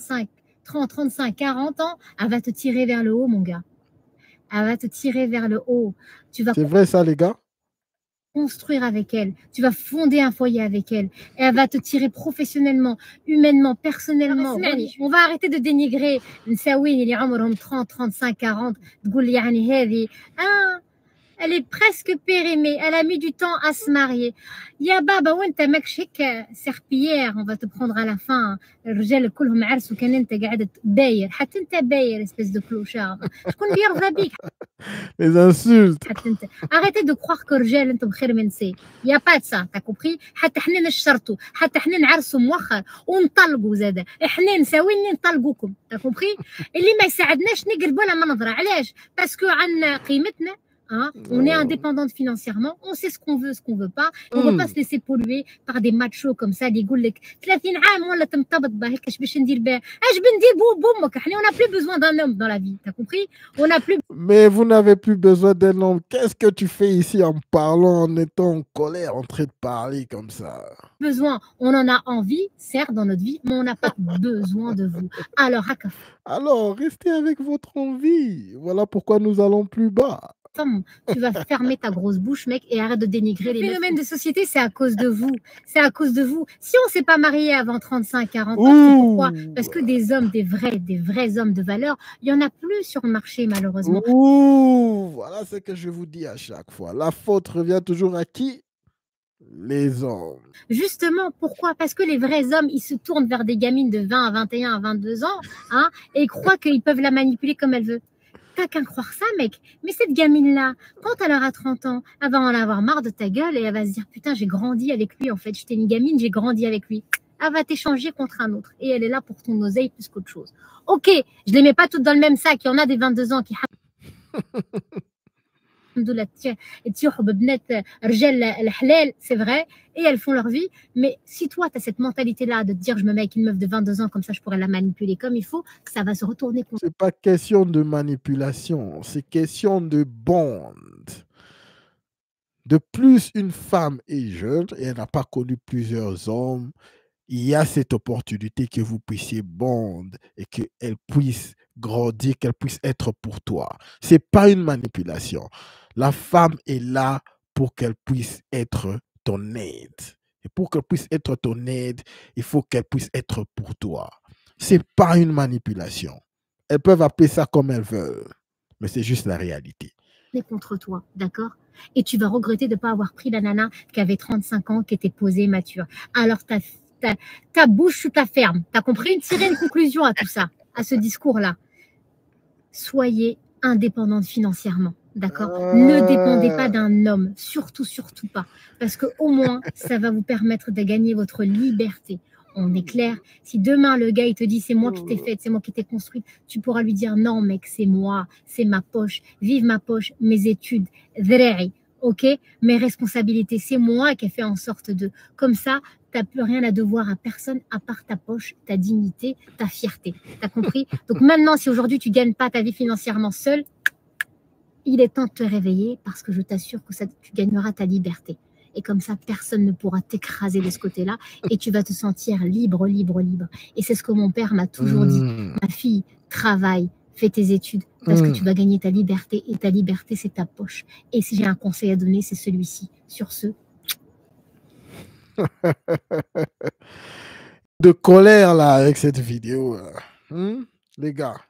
35, 40 ans, elle va te tirer vers le haut, mon gars. Elle va te tirer vers le haut. C'est vrai ça, les gars? Construire avec elle, tu vas fonder un foyer avec elle, et elle va te tirer professionnellement, humainement, personnellement. On va arrêter de dénigrer النساوين اللي عمرهم 30, 35, 40 تقول يعني هذه elle est presque périmée, elle a mis du temps à se marier. يا بابا وانت ماكش هيك سيربيير on va te prendre à la fin. الرجال كلهم عرسوا كان انت قاعد باير حتى انت باير espèce de clochard. شكون اللي يرضى بيك؟ Les insultes. Arrêtez de croire que الرجال انتم خير من سي. يا با de ça, t'as compris? حتى حنا نشرطوا، حتى حنا نعرسوا مؤخر ونطلقوا زاده، احنا نساوين نطلقوكم، t'as compris؟ اللي ما يساعدناش نقلبوا له منظره، علاش؟ باسكو عندنا قيمتنا. Hein, on est indépendante financièrement, on sait ce qu'on veut, ce qu'on veut pas. On ne veut pas se laisser polluer par des machos comme ça اللي يقول لك 30 عام ولا تمتبط بها هيك باش ندير بها اش بندير بامك. احنا on n'a plus besoin d'un homme dans la vie, t'as compris? On n'a plus. Mais vous n'avez plus besoin d'un homme. Qu'est-ce que tu fais ici en parlant, en étant en colère, en train de parler comme ça? Besoin, on en a envie, certes, dans notre vie, mais on n'a pas besoin de vous. Alors, restez avec votre envie. Voilà pourquoi nous allons plus bas. Tu vas fermer ta grosse bouche, mec, et arrête de dénigrer les phénomènes de société. C'est à cause de vous. C'est à cause de vous. Si on ne s'est pas marié avant 35, 40 ans, c'est pourquoi? Parce que des hommes, des vrais hommes de valeur, il n'y en a plus sur le marché, malheureusement. Voilà ce que je vous dis à chaque fois. La faute revient toujours à qui? Les hommes. Justement, pourquoi? Parce que les vrais hommes, ils se tournent vers des gamines de 20 à 21 à 22 ans, hein, et croient qu'ils peuvent la manipuler comme elle veut. T'as qu'à croire ça, mec. Mais cette gamine-là, quand elle aura 30 ans, elle va en avoir marre de ta gueule et elle va se dire, putain, j'ai grandi avec lui, en fait. J'étais une gamine, j'ai grandi avec lui. Elle va t'échanger contre un autre. Et elle est là pour ton oseille plus qu'autre chose. Ok, je les mets pas toutes dans le même sac. Il y en a des 22 ans qui... c'est vrai, et elles font leur vie, mais si toi tu as cette mentalité là de te dire je me mets avec une meuf de 22 ans comme ça je pourrais la manipuler comme il faut, ça va se retourner contre. C'est pas question de manipulation, c'est question de bond. De plus, une femme est jeune et elle n'a pas connu plusieurs hommes. Il y a cette opportunité que vous puissiez bond et qu'elle puisse grandir, qu'elle puisse être pour toi. Ce n'est pas une manipulation. La femme est là pour qu'elle puisse être ton aide. Et pour qu'elle puisse être ton aide, il faut qu'elle puisse être pour toi. Ce n'est pas une manipulation. Elles peuvent appeler ça comme elles veulent, mais c'est juste la réalité. Contre toi, d'accord? Et tu vas regretter de ne pas avoir pris la nana qui avait 35 ans, qui était posée, mature. Alors, ta bouche sous ta ferme. Tu as compris? Tirer une conclusion à tout ça, à ce discours-là. Soyez indépendante financièrement, d'accord? Ne dépendez pas d'un homme, surtout pas. Parce qu'au moins, ça va vous permettre de gagner votre liberté. On est clair, si demain le gars il te dit c'est moi qui t'ai faite, c'est moi qui t'ai construite, tu pourras lui dire non mec, c'est moi, c'est ma poche, vive ma poche, mes études, ok, mes responsabilités, c'est moi qui ai fait en sorte de. Comme ça, tu n'as plus rien à devoir à personne à part ta poche, ta dignité, ta fierté. Tu as compris? Donc maintenant, si aujourd'hui tu ne gagnes pas ta vie financièrement seule, il est temps de te réveiller parce que je t'assure que tu gagneras ta liberté. Et comme ça, personne ne pourra t'écraser de ce côté-là et tu vas te sentir libre. Et c'est ce que mon père m'a toujours dit. Ma fille, travaille, fais tes études parce que tu vas gagner ta liberté et ta liberté, c'est ta poche. Et si j'ai un conseil à donner, c'est celui-ci. Sur ce. De colère là avec cette vidéo. Les gars,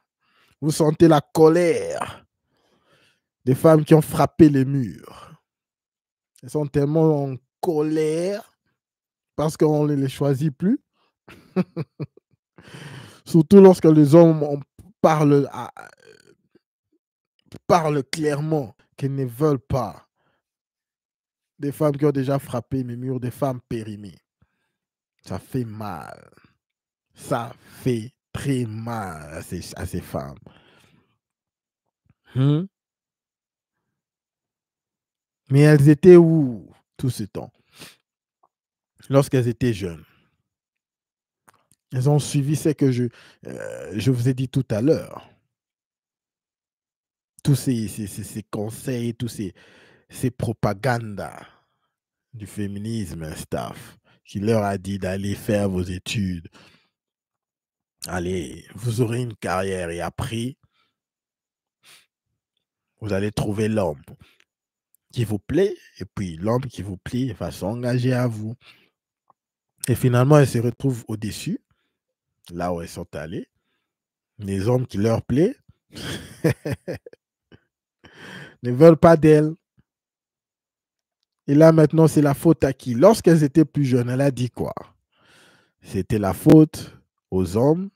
vous sentez la colère des femmes qui ont frappé les murs. Elles sont tellement en colère parce qu'on ne les choisit plus. Surtout lorsque les hommes parlent clairement qu'ils ne veulent pas. Des femmes qui ont déjà frappé les murs, des femmes périmées. Ça fait mal. Ça fait très mal à ces femmes. Mais elles étaient où tout ce temps? Lorsqu'elles étaient jeunes. Elles ont suivi ce que je vous ai dit tout à l'heure. Tous ces conseils, tous ces propagandas du féminisme, staff, qui leur a dit d'aller faire vos études. Allez, vous aurez une carrière et après, vous allez trouver l'homme qui vous plaît et puis l'homme qui vous plaît va s'engager à vous. Et finalement, elles se retrouvent au-dessus, là où elles sont allées. Les hommes qui leur plaisent ne veulent pas d'elles. Et là, maintenant, c'est la faute à qui? Lorsqu'elles étaient plus jeunes, elle a dit quoi? C'était la faute aux hommes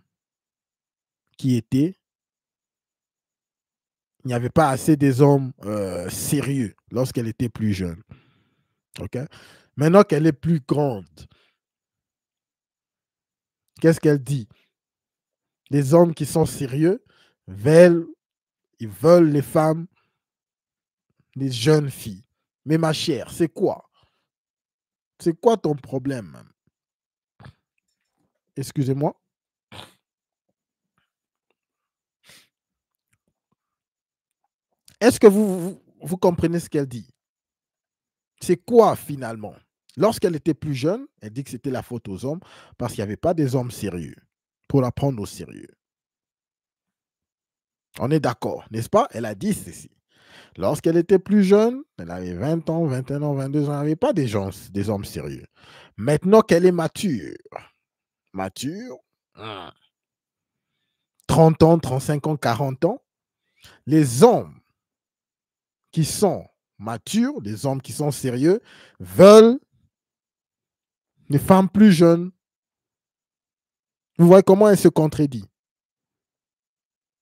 qui étaient... Il n'y avait pas assez des hommes sérieux lorsqu'elle était plus jeune. OK? Maintenant qu'elle est plus grande, qu'est-ce qu'elle dit? Les hommes qui sont sérieux ils veulent les femmes, les jeunes filles. Mais ma chère, c'est quoi? C'est quoi ton problème? Excusez-moi. Est-ce que vous comprenez ce qu'elle dit? C'est quoi finalement? Lorsqu'elle était plus jeune, elle dit que c'était la faute aux hommes parce qu'il n'y avait pas des hommes sérieux pour la prendre au sérieux. On est d'accord, n'est-ce pas? Elle a dit ceci. Lorsqu'elle était plus jeune, elle avait 20 ans, 21 ans, 22 ans, elle n'avait pas des hommes sérieux. Maintenant qu'elle est mature, 30 ans, 35 ans, 40 ans, les hommes qui sont matures, les hommes qui sont sérieux, veulent des femmes plus jeunes. Vous voyez comment elle se contredit.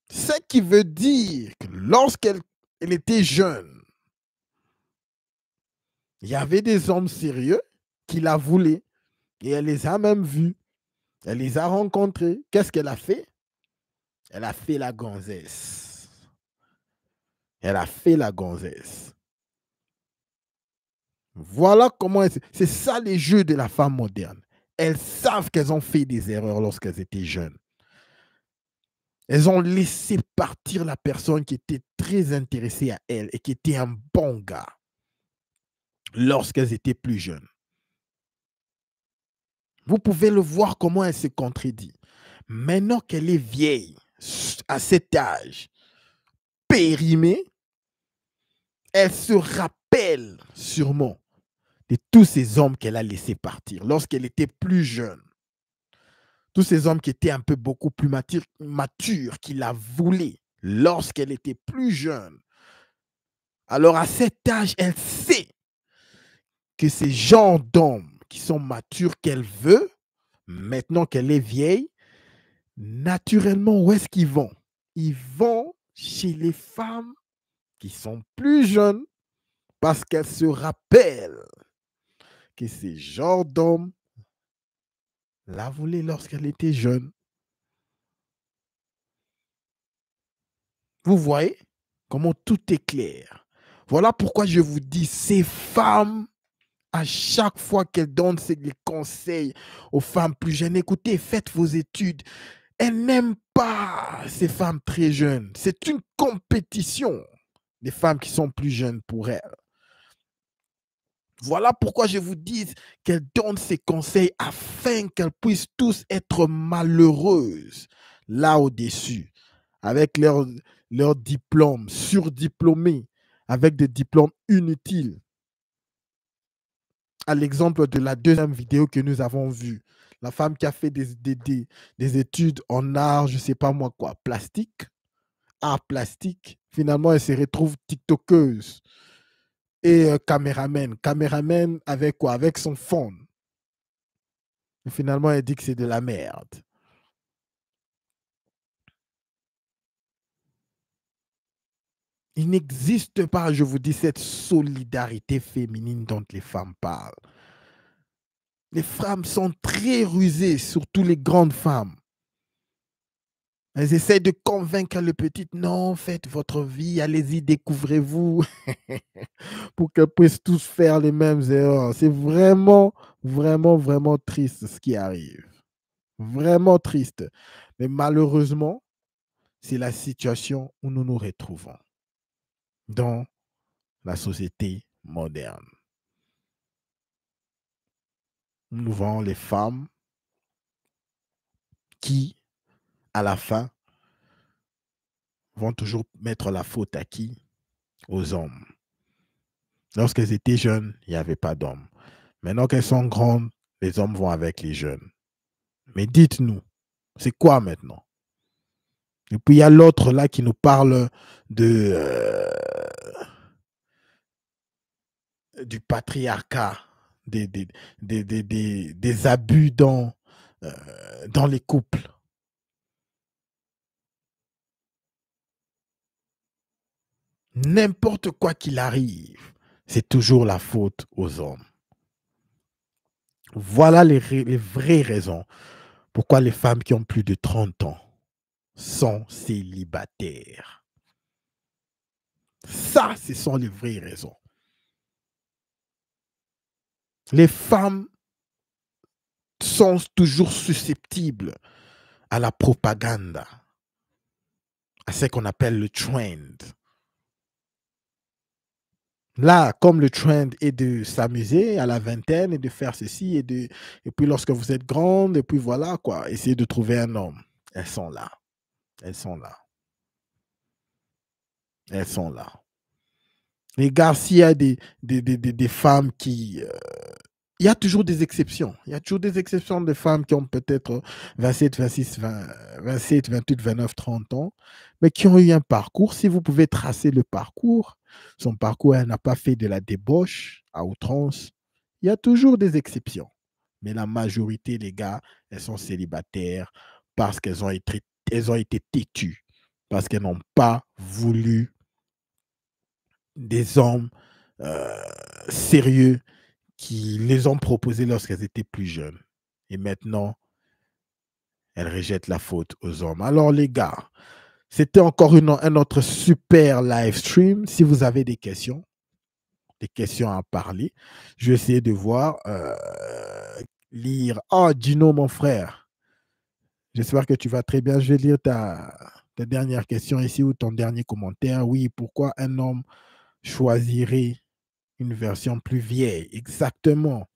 Ce qui veut dire que lorsqu'elle était jeune, il y avait des hommes sérieux qui la voulaient et elle les a même vus. Elle les a rencontrés. Qu'est-ce qu'elle a fait? Elle a fait la gonzesse. Elle a fait la gonzesse. Voilà comment c'est ça les jeux de la femme moderne. Elles savent qu'elles ont fait des erreurs lorsqu'elles étaient jeunes. Elles ont laissé partir la personne qui était très intéressée à elle et qui était un bon gars. lorsqu'elles étaient plus jeunes. Vous pouvez le voir comment elle se contredit. Maintenant qu'elle est vieille, à cet âge, périmée, elle se rappelle sûrement de tous ces hommes qu'elle a laissés partir lorsqu'elle était plus jeune. Tous ces hommes qui étaient un peu beaucoup plus matures, qui la voulaient lorsqu'elle était plus jeune. Alors à cet âge, elle sait que ces genres d'hommes qui sont matures qu'elle veut, maintenant qu'elle est vieille, naturellement, où est-ce qu'ils vont? Ils vont chez les femmes qui sont plus jeunes parce qu'elles se rappellent que ces genres d'hommes la voulaient lorsqu'elle était jeune. Vous voyez comment tout est clair. Voilà pourquoi je vous dis, ces femmes, à chaque fois qu'elles donnent les conseils aux femmes plus jeunes, écoutez, faites vos études. Elles n'aiment pas ces femmes très jeunes. C'est une compétition des femmes qui sont plus jeunes pour elles. Voilà pourquoi je vous dis qu'elles donnent ces conseils afin qu'elles puissent tous être malheureuses là au-dessus, avec leurs diplômes, surdiplômés, avec des diplômes inutiles. À l'exemple de la deuxième vidéo que nous avons vue, la femme qui a fait des études en art, je ne sais pas moi quoi, plastique, art plastique, finalement elle se retrouve tiktokeuse et caméraman. Caméraman avec quoi? Avec son phone. Et finalement elle dit que c'est de la merde. Il n'existe pas, je vous dis, cette solidarité féminine dont les femmes parlent. Les femmes sont très rusées, surtout les grandes femmes. Elles essayent de convaincre les petites, non, faites votre vie, allez-y, découvrez-vous, pour qu'elles puissent tous faire les mêmes erreurs. C'est vraiment, vraiment, vraiment triste ce qui arrive. Vraiment triste. Mais malheureusement, c'est la situation où nous nous retrouvons dans la société moderne. Nous voyons les femmes qui, à la fin, vont toujours mettre la faute à qui? Aux hommes. Lorsqu'elles étaient jeunes, il n'y avait pas d'hommes. Maintenant qu'elles sont grandes, les hommes vont avec les jeunes. Mais dites-nous, c'est quoi maintenant? Et puis il y a l'autre là qui nous parle du patriarcat, des abus dans les couples. N'importe quoi qu'il arrive, c'est toujours la faute aux hommes. Voilà les vraies raisons pourquoi les femmes qui ont plus de 30 ans sont célibataires. Ça, ce sont les vraies raisons. Les femmes sont toujours susceptibles à la propagande, à ce qu'on appelle le trend. Là, comme le trend est de s'amuser à la vingtaine et de faire ceci, et puis lorsque vous êtes grande, et puis voilà quoi, essayez de trouver un homme. Elles sont là. Elles sont là. Elles sont là. Les gars, s'il y a des femmes qui... il y a toujours des exceptions. Il y a toujours des exceptions de femmes qui ont peut-être 27, 26, 27, 28, 29, 30 ans, mais qui ont eu un parcours. Si vous pouvez tracer le parcours, son parcours, elle n'a pas fait de la débauche à outrance. Il y a toujours des exceptions. Mais la majorité, les gars, elles sont célibataires parce qu'elles ont été têtues, parce qu'elles n'ont pas voulu des hommes sérieux qui les ont proposés lorsqu'elles étaient plus jeunes. Et maintenant, elles rejettent la faute aux hommes. Alors les gars, c'était encore un autre super live stream. Si vous avez des questions à parler, je vais essayer de voir, lire. Oh, Gino, mon frère, j'espère que tu vas très bien. Je vais lire ta dernière question ici ou ton dernier commentaire. Oui, pourquoi un homme choisirait une version plus vieille. Exactement.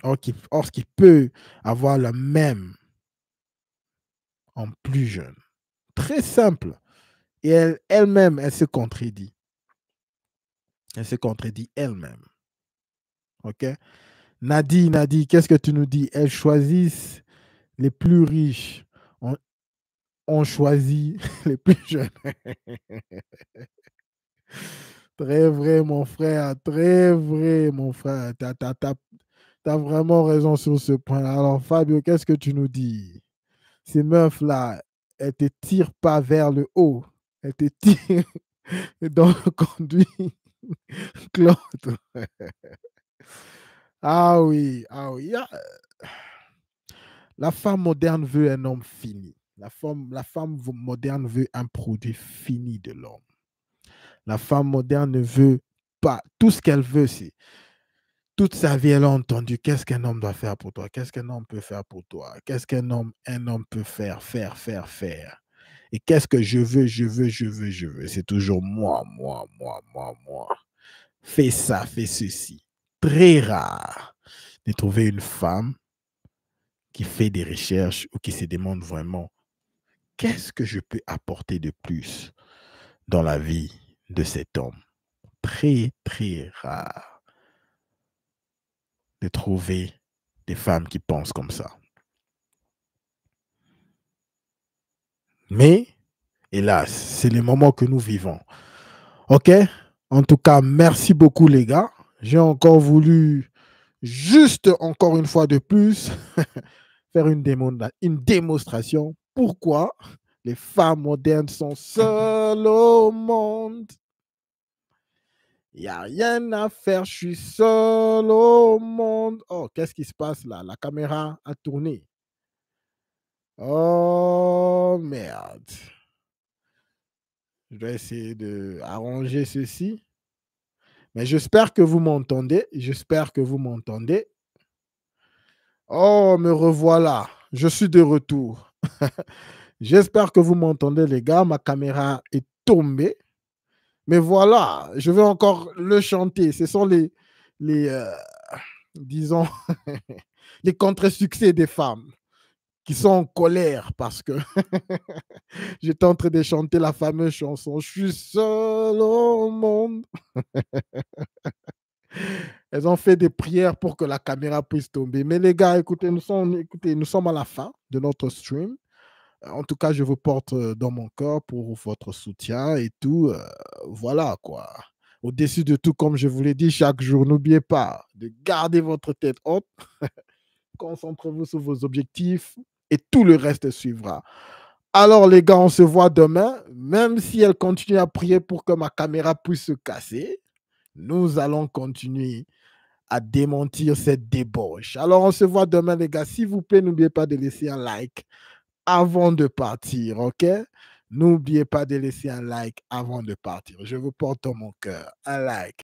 Or, qu'il peut avoir le même en plus jeune. Très simple. Et elle-même, elle se contredit. Elle se contredit elle-même. OK? Nadi, qu'est-ce que tu nous dis? Elles choisissent les plus riches. On choisit les plus jeunes. Très vrai, mon frère. Très vrai, mon frère. T'as vraiment raison sur ce point. Alors, Fabio, qu'est-ce que tu nous dis? Ces meufs-là, elles ne te tirent pas vers le haut. Elles te tirent dans le conduit. Claude. Ah oui, ah oui. La femme moderne veut un homme fini. La femme moderne veut un produit fini de l'homme. La femme moderne ne veut pas. Tout ce qu'elle veut, c'est toute sa vie, elle a entendu qu'est-ce qu'un homme doit faire pour toi, qu'est-ce qu'un homme peut faire pour toi, qu'est-ce qu'un homme peut faire. Et qu'est-ce que je veux. C'est toujours moi. Fais ça, fais ceci. Très rare de trouver une femme qui fait des recherches ou qui se demande vraiment qu'est-ce que je peux apporter de plus dans la vie de cet homme. Très, très rare de trouver des femmes qui pensent comme ça. Mais, hélas, c'est le moment que nous vivons. OK? En tout cas, merci beaucoup les gars. J'ai encore voulu, juste encore une fois de plus, faire une démonstration. Pourquoi les femmes modernes sont seules au monde? Il n'y a rien à faire, je suis seul au monde. Oh, qu'est-ce qui se passe là? La caméra a tourné. Oh, merde. Je dois essayer d'arranger ceci. Mais j'espère que vous m'entendez. Oh, me revoilà. Je suis de retour. J'espère que vous m'entendez, les gars. Ma caméra est tombée. Mais voilà, je vais encore le chanter. Ce sont disons, les contre-succès des femmes qui sont en colère parce que j'étais en train de chanter la fameuse chanson « Je suis seul au monde ». Elles ont fait des prières pour que la caméra puisse tomber. Mais les gars, écoutez, nous sommes à la fin de notre stream. En tout cas, je vous porte dans mon cœur pour votre soutien et tout. Voilà, quoi. Au-dessus de tout, comme je vous l'ai dit chaque jour, n'oubliez pas de garder votre tête haute. Concentrez-vous sur vos objectifs et tout le reste suivra. Alors, les gars, on se voit demain. Même si elle continue à prier pour que ma caméra puisse se casser, nous allons continuer à démentir cette débauche. Alors, on se voit demain, les gars. S'il vous plaît, n'oubliez pas de laisser un like avant de partir, OK? N'oubliez pas de laisser un like avant de partir. Je vous porte dans mon cœur. Un like.